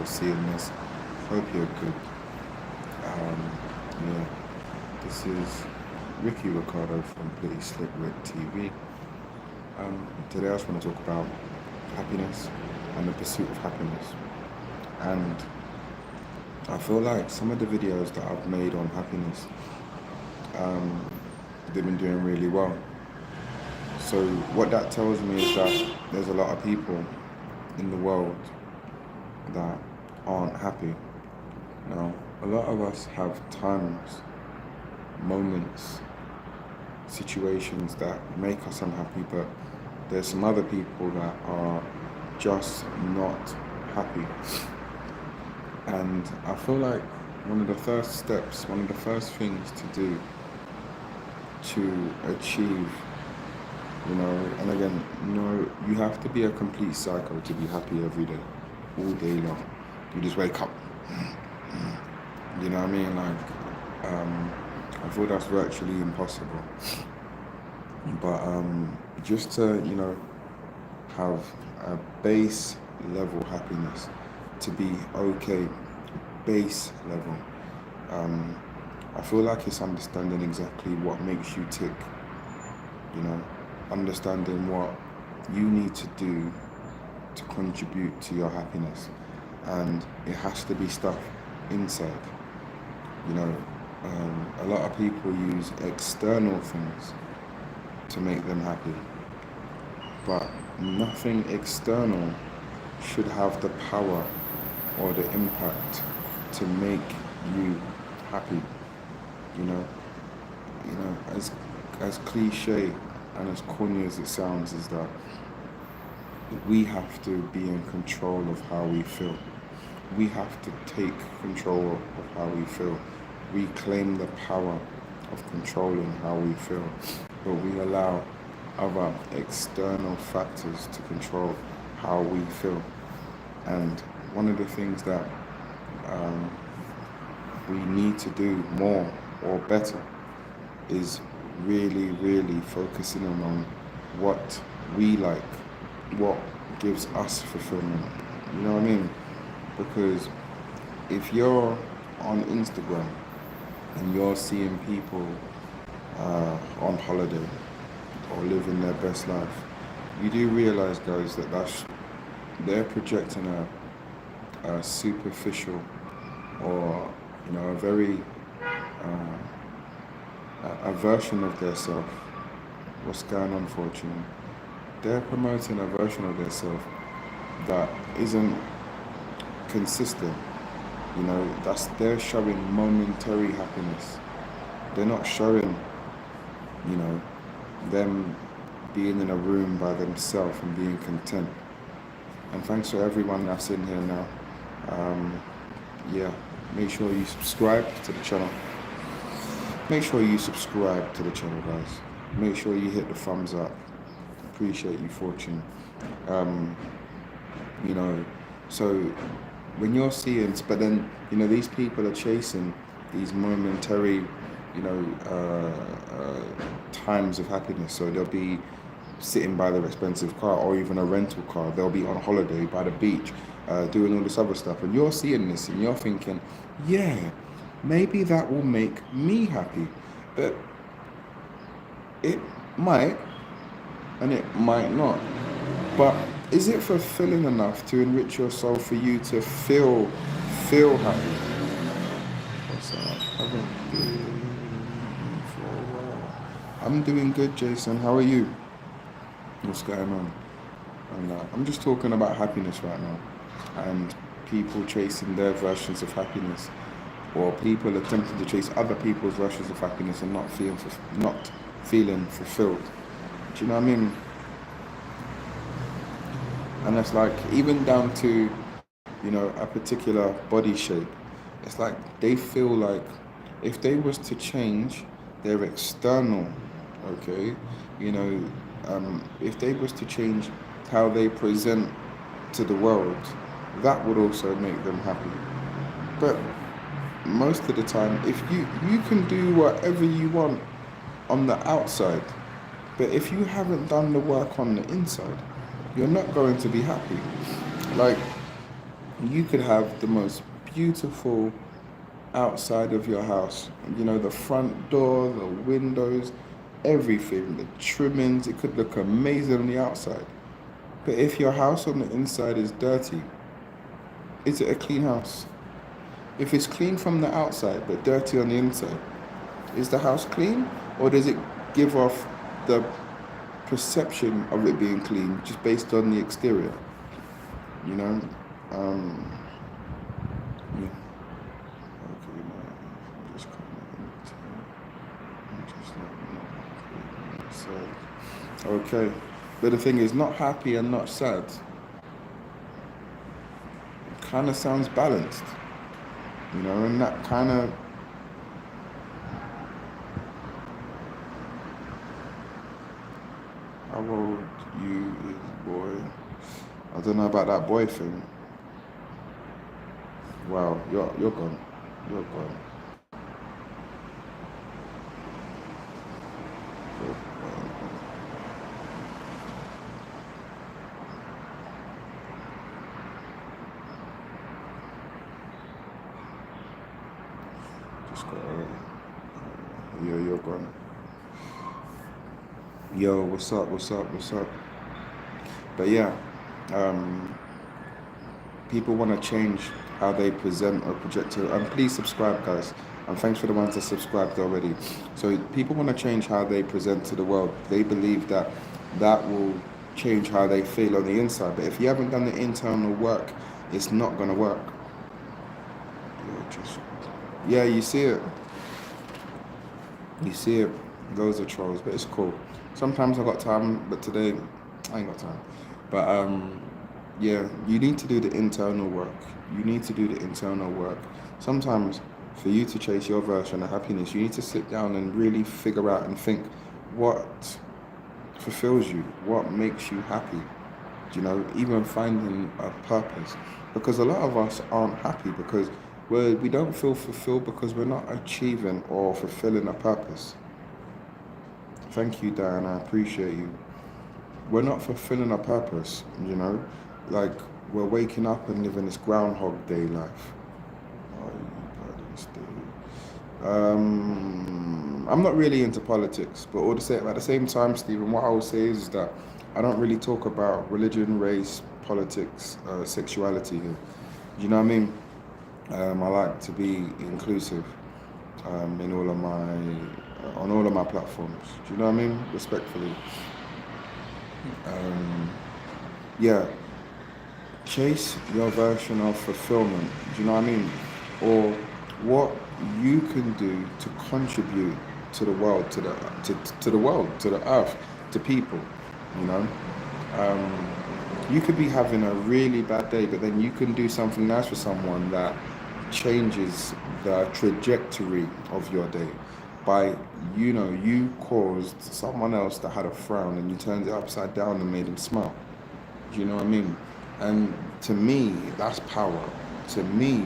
or seeing this. Hope you're good. Um, yeah, this is Ricky Ricardo from Pretty Slick Rick TV. Today I just want to talk about happiness and the pursuit of happiness. And I feel like some of the videos that I've made on happiness, um, they've been doing really well. So what that tells me is that there's a lot of people in the world that aren't happy. Now, a lot of us have times, moments, situations that make us unhappy, but there's some other people that are just not happy. And I feel like one of the first steps, one of the first things to do to achieve, and again, you have to be a complete psycho to be happy every day, all day long. You just wake up. You know what I mean? I feel that's virtually impossible. But just to, have a base level happiness, to be okay, base level. I feel like it's understanding exactly what makes you tick, understanding what you need to do to contribute to your happiness. And it has to be stuff inside. A lot of people use external things to make them happy, but nothing external should have the power or the impact to make you happy. You know, as cliche and as corny as it sounds, is that we have to be in control of how we feel. We have to take control of how we feel. Reclaim the power of controlling how we feel. But we allow other external factors to control how we feel. And one of the things that we need to do more or better is really, really focusing on what we like, what gives us fulfillment. You know what I mean? Because if you're on Instagram and you're seeing people on holiday or living their best life, you do realize, guys, that they're projecting a superficial or a very a version of their self. What's going on, Fortune? They're promoting a version of their self that isn't consistent. They're showing momentary happiness. They're not showing, them being in a room by themselves and being content. And thanks to everyone that's in here now. Make sure you subscribe to the channel. Make sure you subscribe to the channel, guys. Make sure you hit the thumbs up. Appreciate you, Fortune. So when you're seeing, but then, these people are chasing these momentary, times of happiness. So they'll be sitting by their expensive car or even a rental car. They'll be on holiday by the beach, doing all this other stuff. And you're seeing this and you're thinking, yeah, maybe that will make me happy. But it might, and it might not. But is it fulfilling enough to enrich your soul for you to feel happy? What's up? Haven't been for a while. I'm doing good, Jason. How are you? What's going on? And I'm just talking about happiness right now, and people chasing their versions of happiness, or people attempting to chase other people's versions of happiness and not feeling fulfilled. Do you know what I mean? And it's like, even down to, a particular body shape. It's like they feel like if they was to change their external, okay, if they was to change how they present to the world, that would also make them happy. But most of the time, if you can do whatever you want on the outside, but if you haven't done the work on the inside, you're not going to be happy. Like, You could have the most beautiful outside of your house. You know, the front door, the windows, everything, the trimmings, it could look amazing on the outside. But if your house on the inside is dirty, is it a clean house? If it's clean from the outside but dirty on the inside, is the house clean? Or does it give off the perception of it being clean just based on the exterior? You know? Um, yeah. Okay, man. I'm just okay. But the thing is, not happy and not sad kind of sounds balanced, you know, and that kind of, how old you is boy? I don't know about that boy thing. Wow, you're gone. You're gone. You're gone. Just got you're gone. Yo, what's up? What's up? What's up? But yeah, um, people want to change how they present or project it. And please subscribe, guys. And thanks for the ones that subscribed already. So people want to change how they present to the world. They believe that that will change how they feel on the inside. But if you haven't done the internal work, it's not going to work. Yeah, you see it. You see it. Those are trolls, but it's cool. Sometimes I got time, but today I ain't got time. But yeah, you need to do the internal work. You need to do the internal work. Sometimes for you to chase your version of happiness, you need to sit down and really figure out and think what fulfills you, what makes you happy. You know, even finding a purpose. Because a lot of us aren't happy because we don't feel fulfilled because we're not achieving or fulfilling a purpose. Thank you, Diane. I appreciate you. We're not fulfilling a purpose, you know? Like, we're waking up and living this Groundhog Day life. Oh, I'm not really into politics, but all the same, at the same time, Stephen, what I will say is that I don't really talk about religion, race, politics, sexuality here. Do you know what I mean? I like to be inclusive in all of my on all of my platforms. Do you know what I mean? Respectfully. Um, yeah, chase your version of fulfillment. Do you know what I mean? Or what you can do to contribute to the world, to the world, to the earth, to people. You know, um, you could be having a really bad day, but then you can do something nice for someone that changes the trajectory of your day by, you know, you caused someone else that had a frown and you turned it upside down and made him smile. Do you know what I mean? And to me, that's power. To me,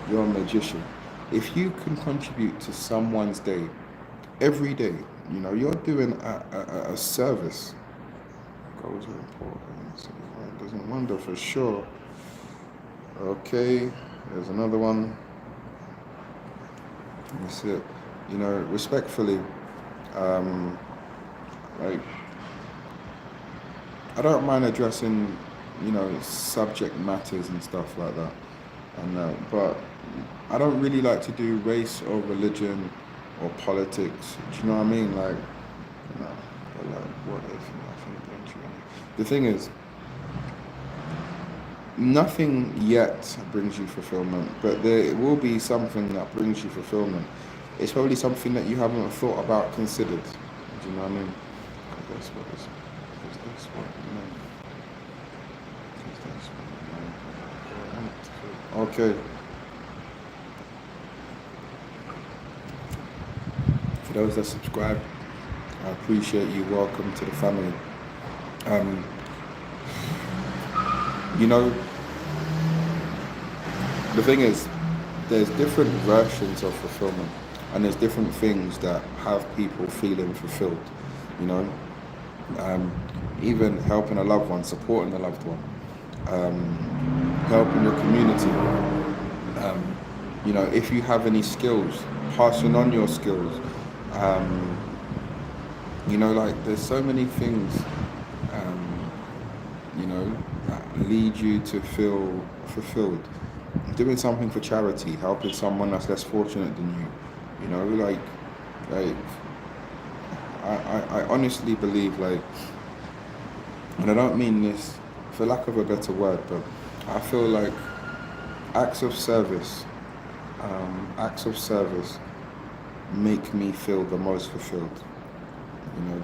you're a magician. If you can contribute to someone's day every day, you know, you're doing a service. Goals are important. So it doesn't wonder for sure. Okay, there's another one. That's it. You know, respectfully, um, like, I don't mind addressing, you know, subject matters and stuff like that. And but I don't really like to do race or religion or politics. Do you know what I mean? Like, no. But like, what if nothing brings you any? The thing is, nothing yet brings you fulfillment, but there will be something that brings you fulfillment. It's probably something that you haven't thought about, considered. Do you know what I mean? 'Cause that's what it's, 'cause that's what, you know, 'cause that's what, you know. Okay. For those that subscribe, I appreciate you. Welcome to the family. Um, you know, the thing is, there's different versions of fulfillment, and there's different things that have people feeling fulfilled. You know, um, even helping a loved one, supporting a loved one. helping your community. Um, if you have any skills, passing on your skills. Um, like there's so many things, um, that lead you to feel fulfilled. Doing something for charity, helping someone that's less fortunate than you. Like I honestly believe, like, and I don't mean this for lack of a better word, but I feel like acts of service, acts of service make me feel the most fulfilled. You know,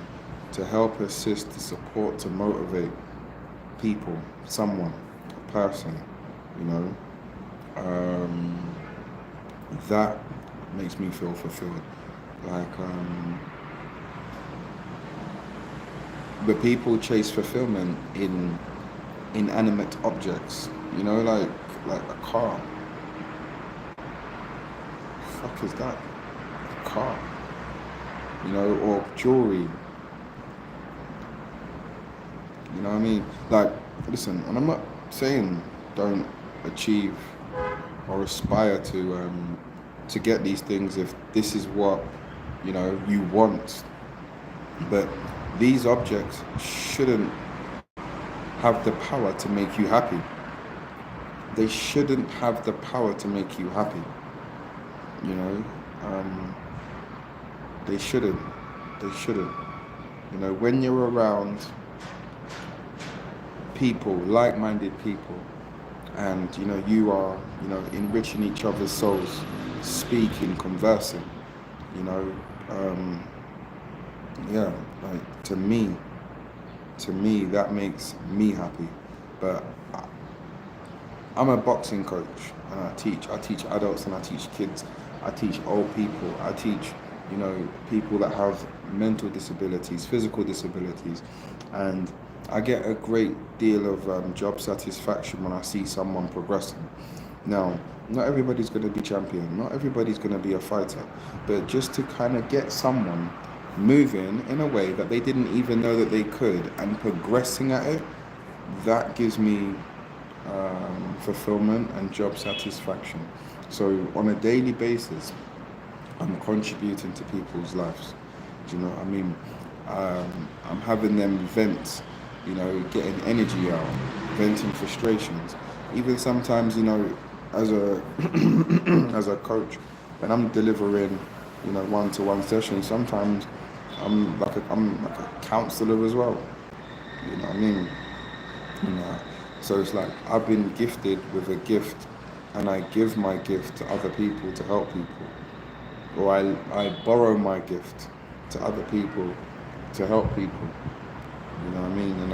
to help, assist, to support, to motivate people, someone, a person, you know, um, that makes me feel fulfilled. Like, but people chase fulfillment in inanimate objects, like a car. Fuck is that? A car, or jewelry. You know what I mean? Like, listen, and I'm not saying don't achieve or aspire to get these things if this is what you want. But these objects shouldn't have the power to make you happy. They shouldn't have the power to make you happy. You know, they shouldn't. They shouldn't. When you're around people, like-minded people, and you are enriching each other's souls, speaking, conversing, you know, yeah, like to me that makes me happy. But I'm a boxing coach, and I teach adults, and I teach kids, I teach old people, I teach people that have mental disabilities, physical disabilities, and I get a great deal of job satisfaction when I see someone progressing. Now, not everybody's going to be champion, not everybody's going to be a fighter, but just to kind of get someone moving in a way that they didn't even know that they could and progressing at it, that gives me fulfillment and job satisfaction. So on a daily basis, I'm contributing to people's lives. Do you know what I mean? I'm having them vent, getting energy out, venting frustrations. Even sometimes, as a as a coach, when I'm delivering, one-to-one sessions, sometimes I'm like a counselor as well. You know what I mean? You know, so it's like I've been gifted with a gift, and I give my gift to other people to help people, or I borrow my gift to other people to help people. You know what I mean? And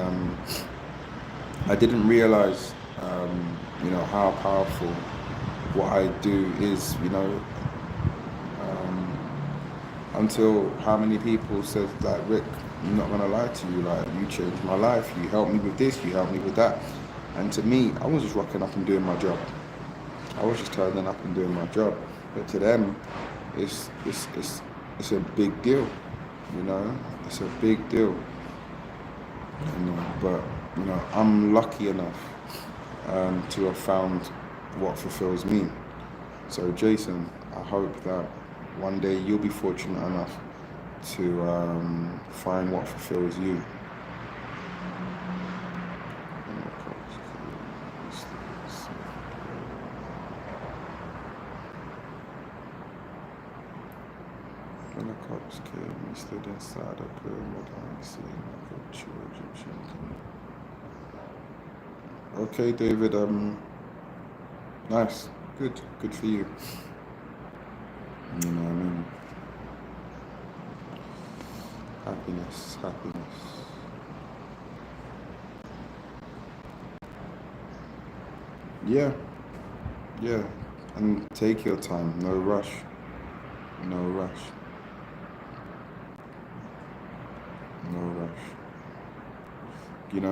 I didn't realize, how powerful what I do is. Until how many people said, like, Rick, I'm not gonna lie to you, like, you changed my life. You helped me with this. You helped me with that. And to me, I was just rocking up and doing my job. I was just turning up and doing my job. But to them, it's a big deal. It's a big deal. But I'm lucky enough to have found what fulfills me. So Jason, I hope that one day you'll be fortunate enough to find what fulfills you. When the cops came, we stood inside a pyramid and seen like a true Egyptian king. Okay, David, nice. Good for you. You know what I mean? Happiness. Yeah, yeah. And take your time, no rush. No rush. No rush.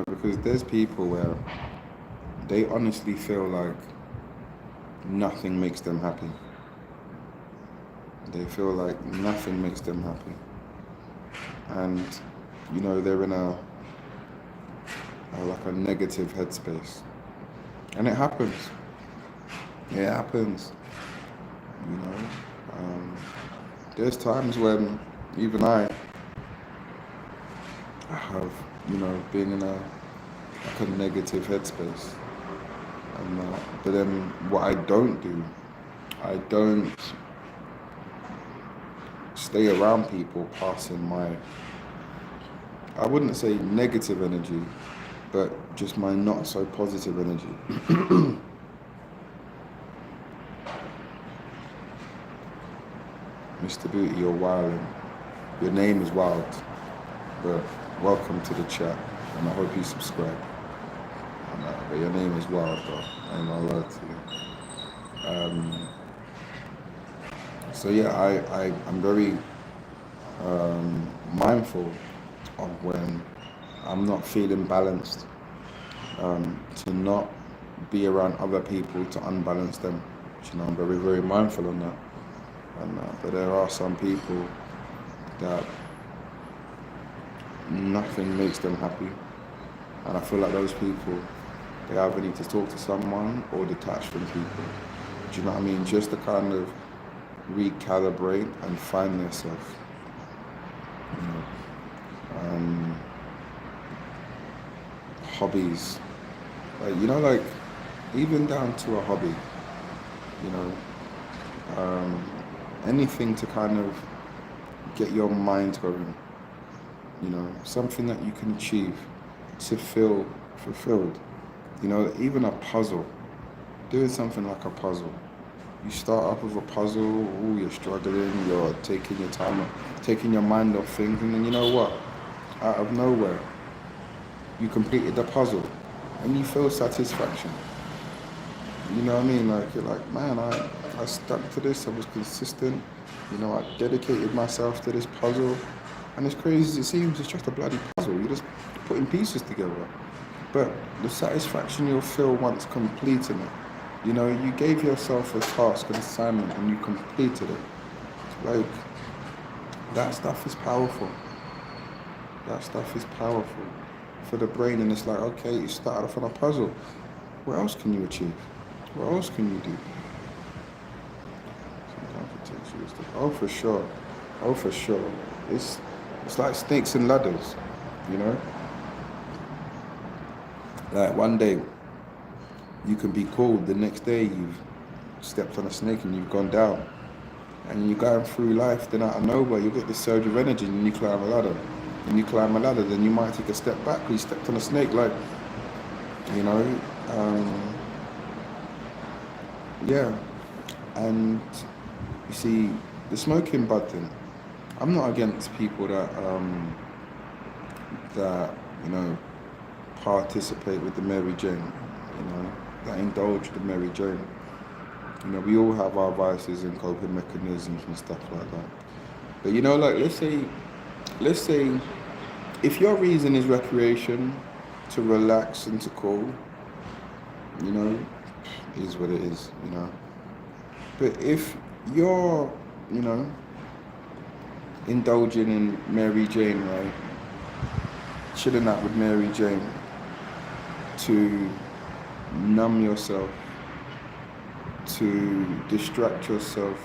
Because there's people where they honestly feel like nothing makes them happy. They feel like nothing makes them happy. And, they're in a like a negative headspace. And it happens. It happens. You know, there's times when even I have, been in a negative headspace. And but then what I don't do, I don't stay around people passing my, I wouldn't say negative energy, but just my not so positive energy. Mr. Booty, you're wilding. Your name is Wild, but welcome to the chat, and I hope you subscribe. But your name is Wild, though. I ain't gonna lie to you. So yeah, I'm very mindful of when I'm not feeling balanced, to not be around other people to unbalance them. I'm very, very mindful on that. But there are some people that nothing makes them happy, and I feel like those people, they either need to talk to someone or detach from people. Do you know what I mean? Just to kind of recalibrate and find themselves. Hobbies, like even down to a hobby, anything to kind of get your mind going, something that you can achieve to feel fulfilled. Even a puzzle, doing something like a puzzle. You start off with a puzzle, you're struggling, you're taking your time, taking your mind off things, and then you know what? Out of nowhere, you completed the puzzle, and you feel satisfaction. You know what I mean? Like, you're like, man, I stuck to this, I was consistent, I dedicated myself to this puzzle, and as crazy as it seems, it's just a bloody puzzle. You're just putting pieces together. But the satisfaction you'll feel once completing it, you gave yourself a task, an assignment, and you completed it. Like, that stuff is powerful. That stuff is powerful for the brain, and it's like, okay, you started off on a puzzle. What else can you achieve? What else can you do? Oh, for sure. Oh, for sure. It's like snakes and ladders, Like, one day, you can be cool. The next day, you've stepped on a snake and you've gone down. And you're going through life, then out of nowhere, you get this surge of energy and you climb a ladder. And you climb a ladder, then you might take a step back because you stepped on a snake, like, yeah. And you see, the smoking bud thing, I'm not against people that participate with the Mary Jane, that indulge the Mary Jane. We all have our vices and coping mechanisms and stuff like that. But like, let's say, if your reason is recreation, to relax and to cool, is what it is, But if you're, indulging in Mary Jane, right? Chilling out with Mary Jane to numb yourself, to distract yourself,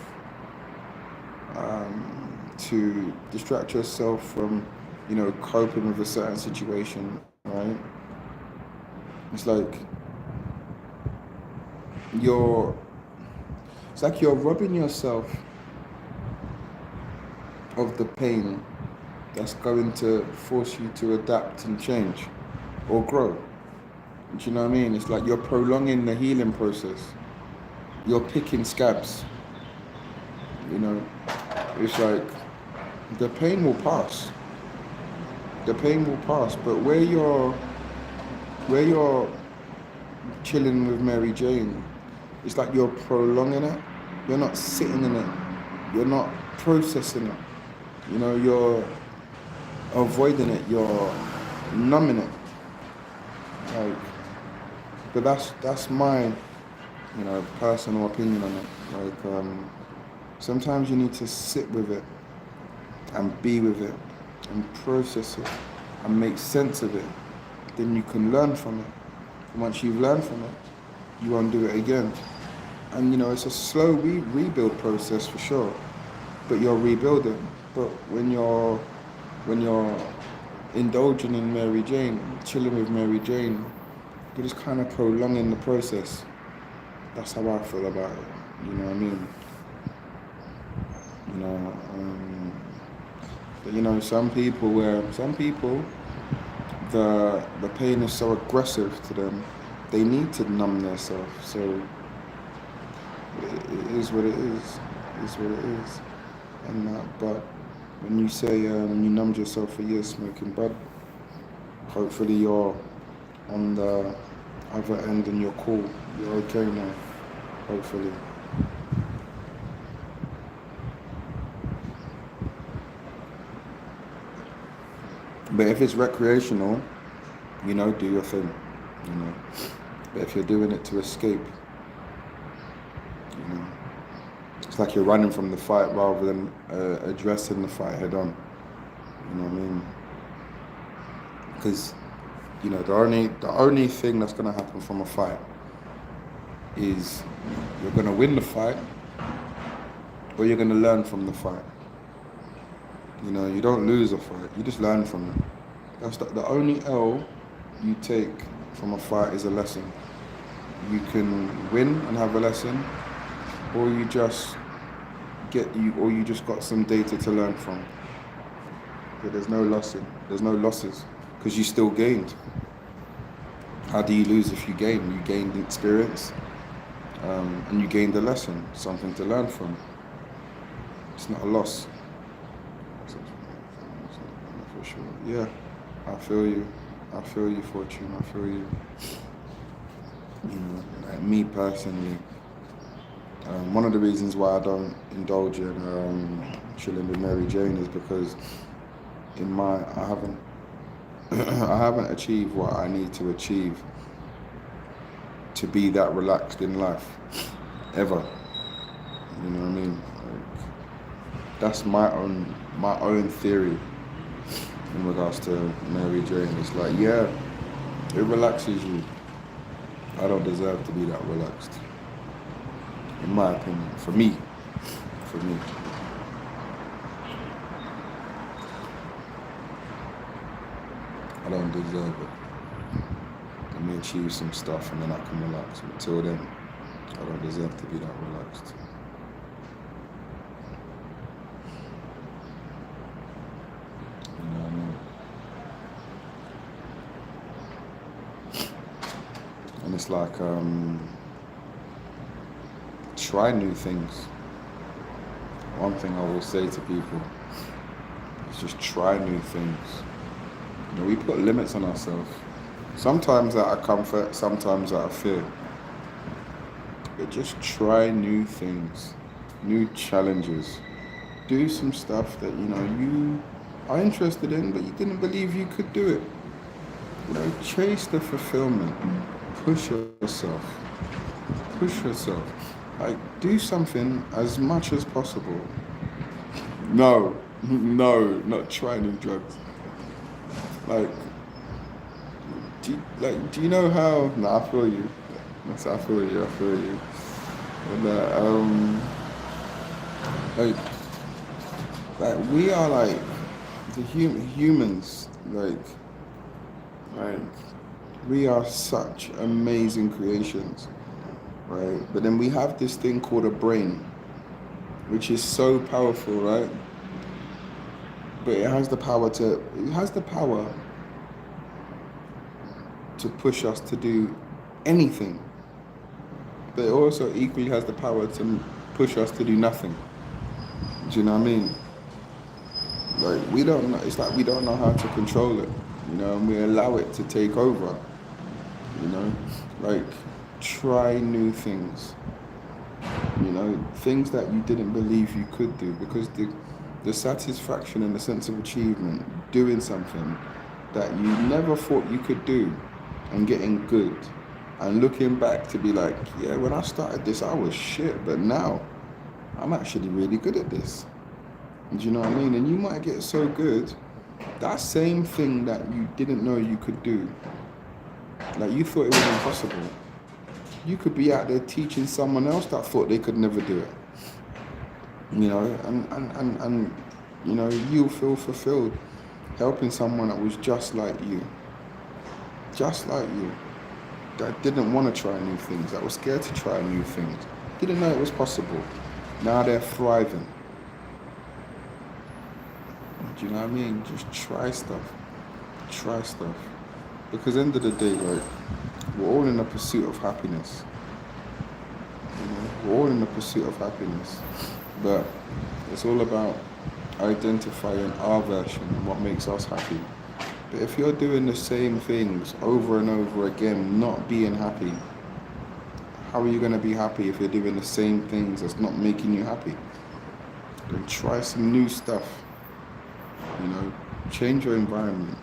from, coping with a certain situation, right? It's like you're robbing yourself of the pain that's going to force you to adapt and change or grow. Do you know what I mean? It's like you're prolonging the healing process. You're picking scabs. It's like the pain will pass. The pain will pass, but where you're chilling with Mary Jane, it's like you're prolonging it. You're not sitting in it. You're not processing it. You're avoiding it. You're numbing it. Like, but that's my, personal opinion on it. Like, sometimes you need to sit with it and be with it and process it and make sense of it. Then you can learn from it. And once you've learned from it, you want to do it again. And it's a slow rebuild process for sure, but you're rebuilding. But when you're indulging in Mary Jane, chilling with Mary Jane, you're just kind of prolonging the process. That's how I feel about it. You know what I mean? You know, but some people, the pain is so aggressive to them, they need to numb themselves. So it is what it is. It is what it is. And but when you say you numbed yourself for years smoking bud, hopefully you're on the other end and you're cool. You're okay now. Hopefully. But if it's recreational, do your thing. But if you're doing it to escape, it's like you're running from the fight rather than addressing the fight head on. You know what I mean? Because the only thing that's gonna happen from a fight is you're gonna win the fight or you're gonna learn from the fight. You don't lose a fight, you just learn from it. That's the only L you take from a fight is a lesson. You can win and have a lesson, or you just got some data to learn from. But there's no losses, because you still gained. How do you lose if you gain? You gained experience, and you gained a lesson, something to learn from. It's not a loss. For sure. Yeah, I feel you, Fortune. I feel you. Like me personally, one of the reasons why I don't indulge in chilling with Mary Jane is because I haven't I haven't achieved what I need to achieve to be that relaxed in life ever. You know what I mean? Like, that's my own theory in regards to Mary Jane. It's like, yeah, it relaxes you. I don't deserve to be that relaxed, in my opinion. For me. I don't deserve it. Let me achieve some stuff and then I can relax. Until then, I don't deserve to be that relaxed. You know what I mean? And it's like, try new things. One thing I will say to people is just try new things. We put limits on ourselves. Sometimes out of comfort, sometimes out of fear. But just try new things, new challenges. Do some stuff that, you are interested in, but you didn't believe you could do it. Chase the fulfillment. Push yourself. Like, do something as much as possible. No, not try new drugs. Like, do you know how? Nah, I feel you. I feel you. And like we are like the humans. Like we are such amazing creations, right? But then we have this thing called a brain, which is so powerful, right? But it has the power to push us to do anything. But it also equally has the power to push us to do nothing. Do you know what I mean? Like, we don't know, it's like we don't know how to control it, and we allow it to take over, like, try new things, things that you didn't believe you could do, because the satisfaction and the sense of achievement doing something that you never thought you could do and getting good and looking back to be like, yeah, when I started this I was shit, but now I'm actually really good at this. Do you know what I mean? And you might get so good, that same thing that you didn't know you could do, like you thought it was impossible, You could be out there teaching someone else that thought they could never do it. You know, and you know, you feel fulfilled helping someone that was just like you, that didn't want to try new things, that was scared to try new things, didn't know it was possible. Now they're thriving. Do you know what I mean? Just try stuff. Try stuff. Because at the end of the day, like, we're all in the pursuit of happiness. You know, we're all in the pursuit of happiness. But it's all about identifying our version and what makes us happy. But if you're doing the same things over and over again, not being happy, how are you going to be happy if you're doing the same things that's not making you happy? Then try some new stuff. You know, change your environment,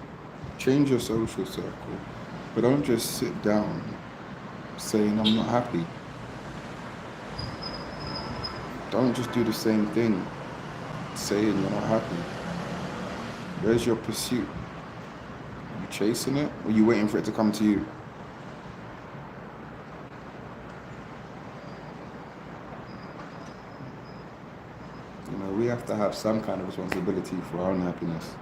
change your social circle, but don't just sit down saying I'm not happy. Don't just do the same thing saying you're not happy. Where's your pursuit? Are you chasing it, or are you waiting for it to come to you? You know, we have to have some kind of responsibility for our own happiness.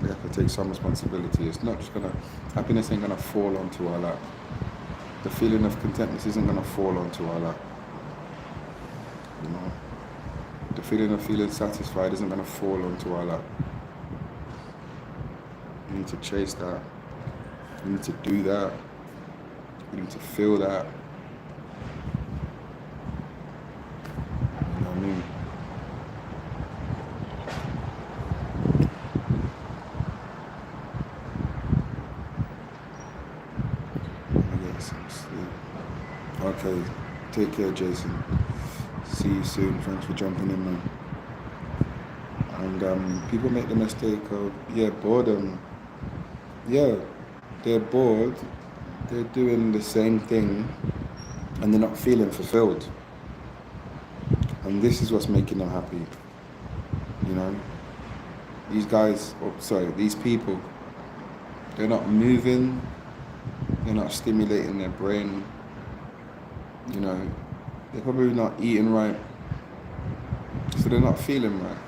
We have to take some responsibility. It's not just happiness ain't gonna fall onto our lap. The feeling of contentness isn't gonna fall onto our lap. You know, the feeling of feeling satisfied isn't gonna fall onto our lap. You need to chase that. You need to do that. You need to feel that. You know what I mean? I get some sleep. Okay, take care, Jason. See you soon. Thanks for jumping in, man. And people make the mistake of, boredom. Yeah, they're bored. They're doing the same thing and they're not feeling fulfilled. And this is what's making them happy. You know, these people, they're not moving, they're not stimulating their brain, you know, they're probably not eating right, so they're not feeling right.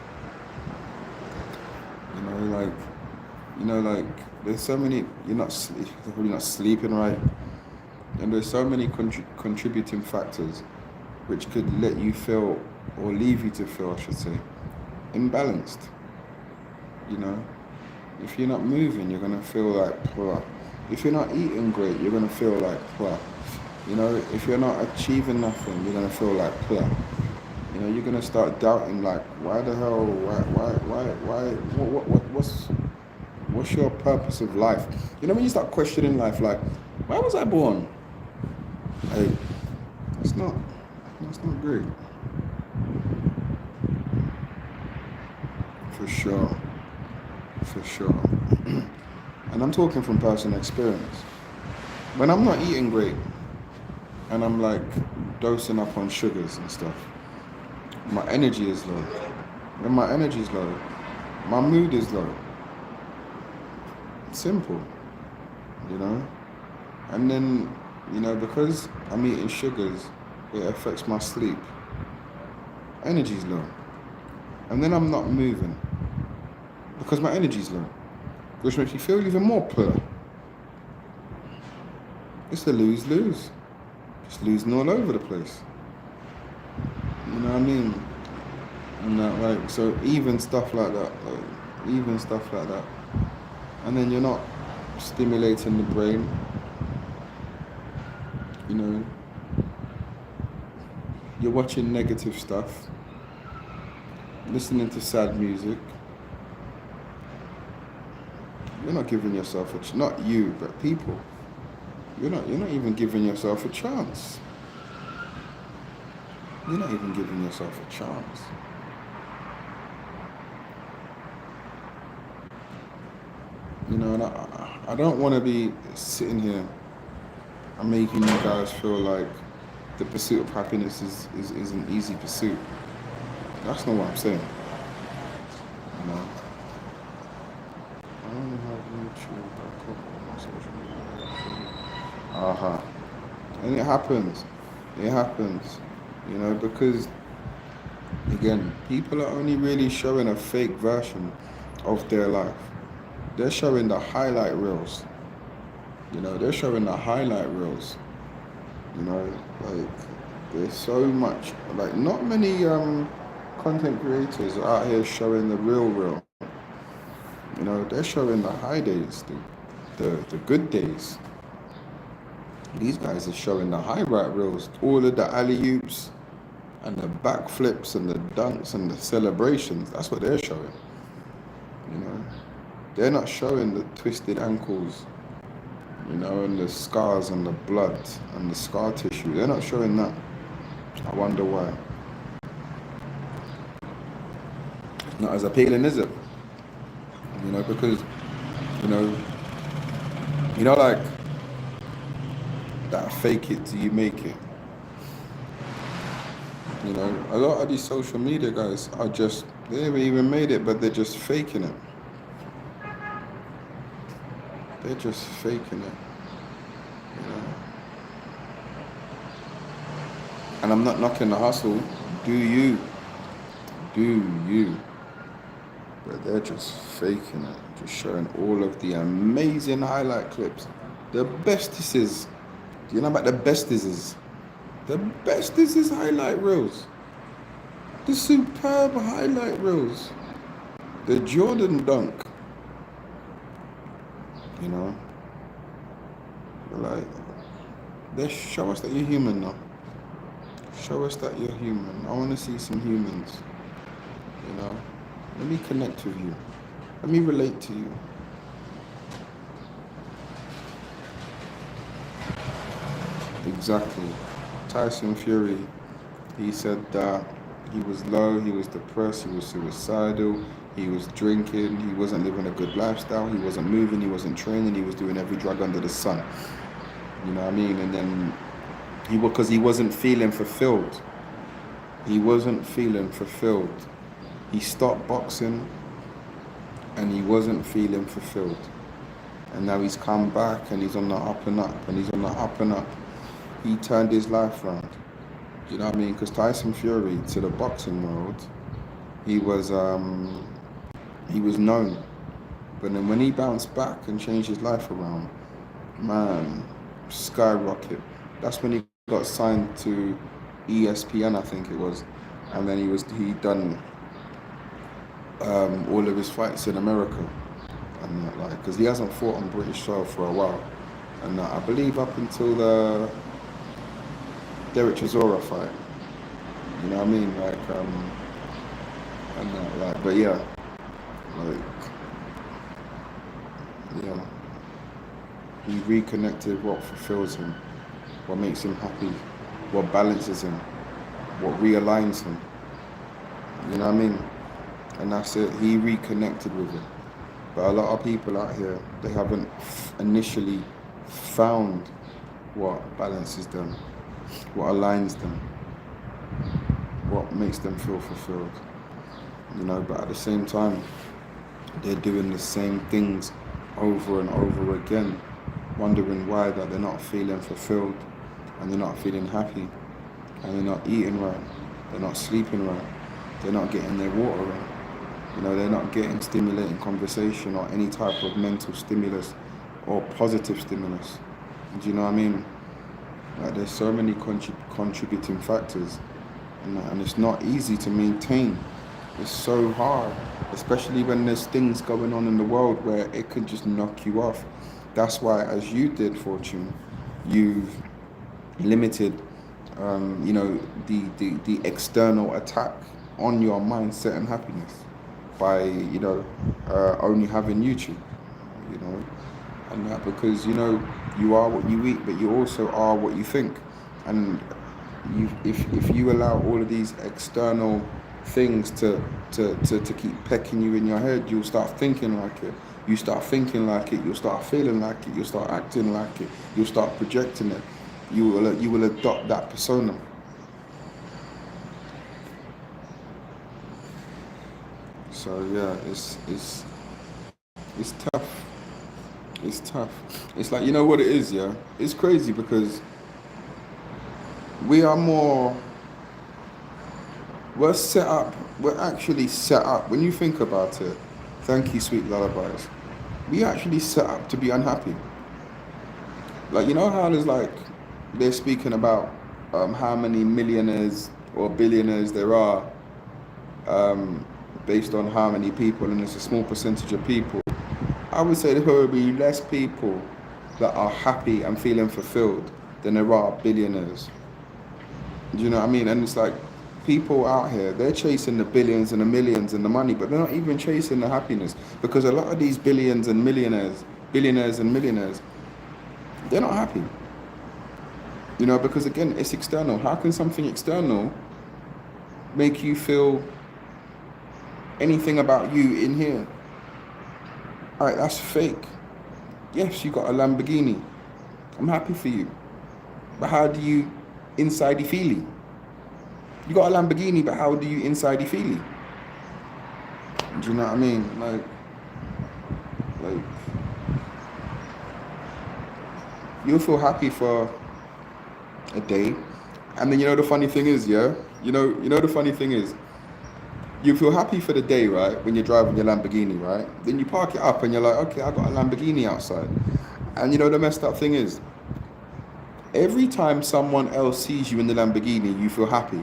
You know, like there's so many, you're probably not sleeping right, and there's so many contributing factors which could let you feel, or leave you to feel, I should say, imbalanced. You know, if you're not moving, you're gonna feel like blah. If you're not eating great, you're gonna feel like blah. You know, if you're not achieving nothing, you're gonna feel like blah. You know, you're gonna start doubting, like, why the hell, what's your purpose of life? You know, when you start questioning life, like, why was I born? Hey, that's not great. For sure. And I'm talking from personal experience. When I'm not eating great, and I'm like dosing up on sugars and stuff, my energy is low. When my energy is low, my mood is low. Simple, you know? And then, you know, because I'm eating sugars, it affects my sleep. Energy's low. And then I'm not moving because my energy's low, which makes me feel even more poor. It's a lose-lose. Just losing all over the place. You know what I mean? And like, so even stuff like that. And then you're not stimulating the brain. You know, you're watching negative stuff, listening to sad music. You're not giving yourself not you, but people. You're not even giving yourself a chance. You're not even giving yourself a chance. You know, and I don't want to be sitting here and making you guys feel like the pursuit of happiness is an easy pursuit. That's not what I'm saying. You know, back up on social media. Uh-huh. And it happens. It happens. Because again, people are only really showing a fake version of their life. They're showing the highlight reels. They're showing the highlight reels. Like there's so much, like not many content creators are out here showing the real. They're showing the high days, the good days. These guys are showing the highlight reels, all of the alley-oops and the backflips and the dunks and the celebrations. That's what they're showing. They're not showing the twisted ankles, and the scars and the blood and the scar tissue. They're not showing that. I wonder why. Not as appealing, is it? Because, like that fake it till you make it. A lot of these social media guys are just, they haven't even made it, but they're just faking it. They're just faking it. And I'm not knocking the hustle. Do you. But they're just faking it. Just showing all of the amazing highlight clips. The bestesses. Do you know about the bestesses? The bestesses highlight reels. The superb highlight reels. The Jordan dunk. Like, they show us that you're human now. Show us that you're human. I want to see some humans. Let me connect with you. Let me relate to you. Exactly. Tyson Fury, he said that he was low, he was depressed, he was suicidal, he was drinking, he wasn't living a good lifestyle, he wasn't moving, he wasn't training, he was doing every drug under the sun. You know what I mean? And then because he wasn't feeling fulfilled. He wasn't feeling fulfilled. He stopped boxing and he wasn't feeling fulfilled. And now he's come back and he's on the up and up and he's on the up and up. He turned his life around. You know what I mean? Because Tyson Fury, to the boxing world, he was known. But then when he bounced back and changed his life around, man, skyrocket. That's when he got signed to ESPN, I think it was. And then he done all of his fights in America. And because he hasn't fought on British soil for a while. And I believe up until the Derek Chisora fight. You know what I mean? But yeah. He reconnected what fulfills him, what makes him happy, what balances him, what realigns him. You know what I mean? And that's it. He reconnected with it. But a lot of people out here, they haven't initially found what balances them, what aligns them, what makes them feel fulfilled. But at the same time, they're doing the same things over and over again, wondering why that they're not feeling fulfilled and they're not feeling happy and they're not eating right, they're not sleeping right, they're not getting their water right. They're not getting stimulating conversation or any type of mental stimulus or positive stimulus. Do you know what I mean? There's so many contributing factors, and it's not easy to maintain. It's so hard, especially when there's things going on in the world where it could just knock you off. That's why, as you did, Fortune, you've limited, the external attack on your mindset and happiness by, only having YouTube, and that because, you are what you eat, but you also are what you think. And if you allow all of these external things to keep pecking you in your head, you'll start thinking like it. You start thinking like it, you'll start feeling like it, you'll start acting like it, you'll start projecting it. You will adopt that persona. So yeah, it's tough. It's tough. It's like, you know what it is, yeah? It's crazy because we are more, we're set up, we're actually set up. When you think about it, thank you, sweet lullabies. We actually set up to be unhappy. Like, you know how there's like, they're speaking about how many millionaires or billionaires there are um, based on how many people, and it's a small percentage of people. I would say there will be less people that are happy and feeling fulfilled than there are billionaires. Do you know what I mean? And it's like people out here, they're chasing the billions and the millions and the money, but they're not even chasing the happiness because a lot of these billions and billionaires and millionaires, they're not happy. You know, because again, it's external. How can something external make you feel anything about you in here? All right, that's fake. Yes, you got a Lamborghini. I'm happy for you. But how do you inside feely? You got a Lamborghini, but how do you inside feely? Do you know what I mean? Like you'll feel happy for a day, and then you know the funny thing is, yeah, you know the funny thing is, you feel happy for the day, right? When you're driving your Lamborghini, right? Then you park it up, and you're like, okay, I got a Lamborghini outside, and you know the messed up thing is, every time someone else sees you in the Lamborghini, you feel happy.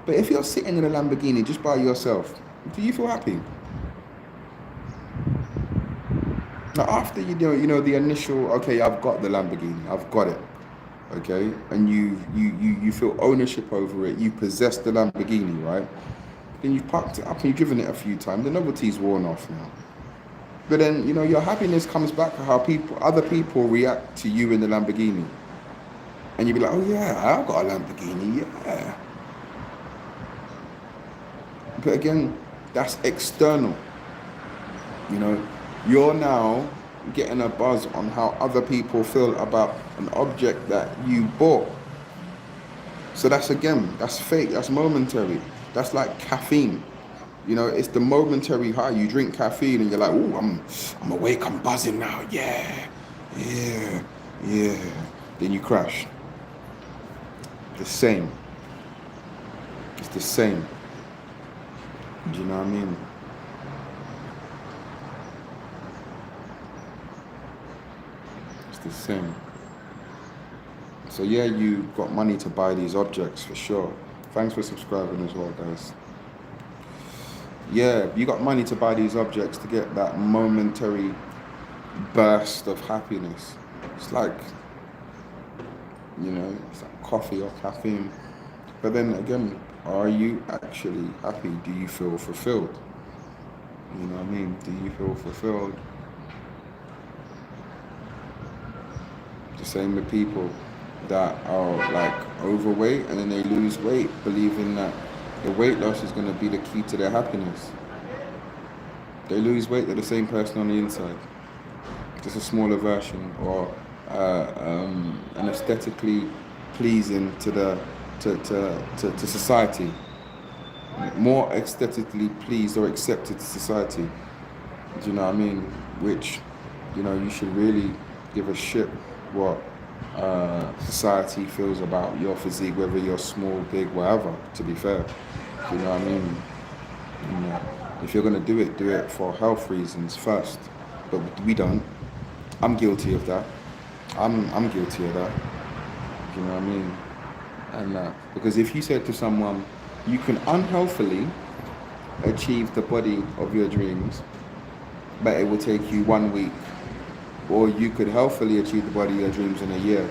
But if you're sitting in a Lamborghini just by yourself, do you feel happy? Now, after you know the initial, okay, I've got the Lamborghini, I've got it, okay, and you feel ownership over it, you possess the Lamborghini, right? Then you've parked it up and you've driven it a few times. The novelty's worn off now. But then you know your happiness comes back to how other people react to you in the Lamborghini, and you be like, oh yeah, I've got a Lamborghini, yeah. But again, that's external. You know, you're now getting a buzz on how other people feel about an object that you bought. So that's fake, that's momentary. That's like caffeine. You know, it's the momentary high. You drink caffeine and you're like, oh, I'm awake, I'm buzzing now. Yeah. Then you crash. The same. It's the same. Do you know what I mean? It's the same. So yeah, you got money to buy these objects for sure. Thanks for subscribing as well, guys. Yeah, you got money to buy these objects to get that momentary burst of happiness. It's like, you know, it's like coffee or caffeine. But then again, are you actually happy? Do you feel fulfilled? You know what I mean? Do you feel fulfilled? The same with people that are like overweight and then they lose weight, believing that the weight loss is going to be the key to their happiness. They lose weight, they're the same person on the inside, just a smaller version, or an aesthetically pleasing to society, more aesthetically pleased or accepted to society. Do you know what I mean? Which, you know, you should really give a shit what society feels about your physique, whether you're small, big, whatever, to be fair. Do you know what I mean? You know, if you're going to do it for health reasons first. But we don't. I'm guilty of that. I'm guilty of that. Do you know what I mean? And because if you said to someone, you can unhealthily achieve the body of your dreams, but it will take you 1 week, or you could healthily achieve the body of your dreams in a year,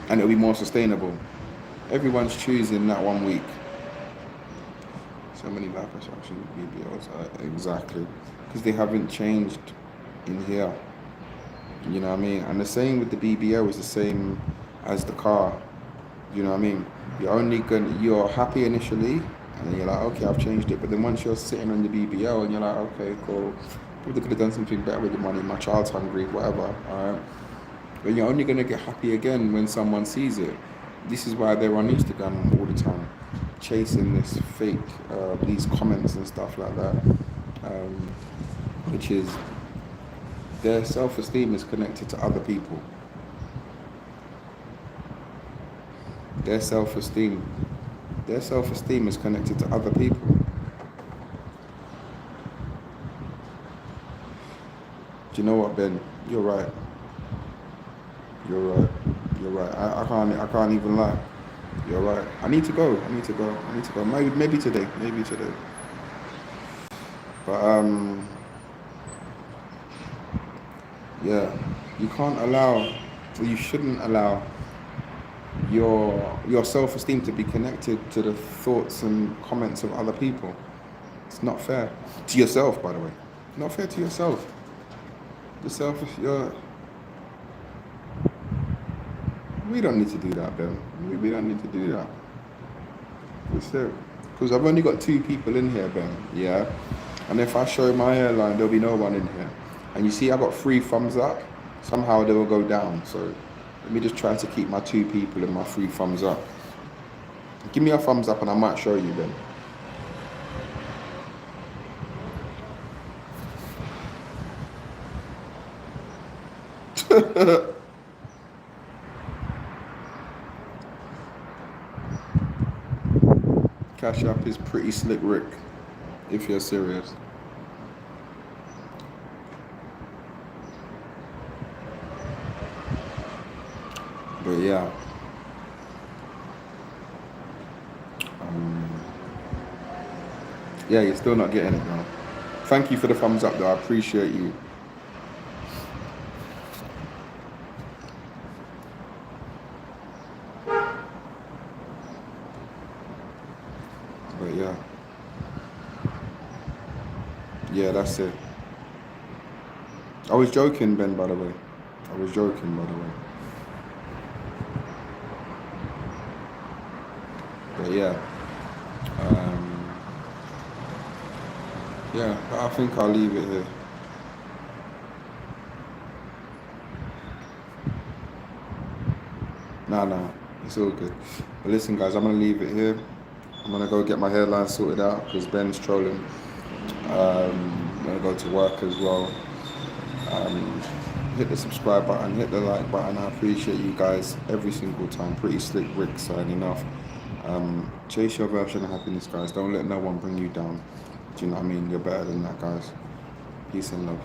and it'll be more sustainable. Everyone's choosing that 1 week. So many liposuction BBLs, exactly, because they haven't changed in here. You know what I mean? And the same with the BBL is the same as the car. You know what I mean? You're happy initially, and then you're like, okay, I've changed it. But then once you're sitting on the BBL and you're like, okay, cool, probably could have done something better with the money. My child's hungry, whatever. All right. But you're only gonna get happy again when someone sees it. This is why they're on Instagram all the time, chasing this fake, these comments and stuff like that, which is Their self-esteem is connected to other people. Their self-esteem. Their self-esteem is connected to other people. Do you know what, Ben? You're right. You're right. You're right. I can't even lie. You're right. I need to go. I need to go. I need to go. Maybe today. Maybe today. But yeah, you can't allow, or you shouldn't allow your self-esteem to be connected to the thoughts and comments of other people. It's not fair to yourself, by the way. Not fair to yourself. Yourself, we don't need to do that, Ben. We don't need to do that. Because I've only got 2 people in here, Ben. Yeah. And if I show my hairline, there'll be no one in here. And you see, I got 3 thumbs up. Somehow they will go down. So let me just try to keep my 2 people and my 3 thumbs up. Give me a thumbs up and I might show you, Ben. Cash App is Pretty Slick Rick, if you're serious. But yeah. Yeah, you're still not getting it now. Thank you for the thumbs up though, I appreciate you. But yeah. Yeah, that's it. I was joking, Ben, by the way. I was joking, by the way. But yeah. Yeah, I think I'll leave it here. Nah, it's all good. But listen, guys, I'm gonna leave it here. I'm gonna go get my hairline sorted out because Ben's trolling. I'm gonna go to work as well. Hit the subscribe button, hit the like button. I appreciate you guys every single time. Pretty Slick Rick signing off. Chase your version of happiness, guys. Don't let no one bring you down. Do you know what I mean? You're better than that, guys. Peace and love.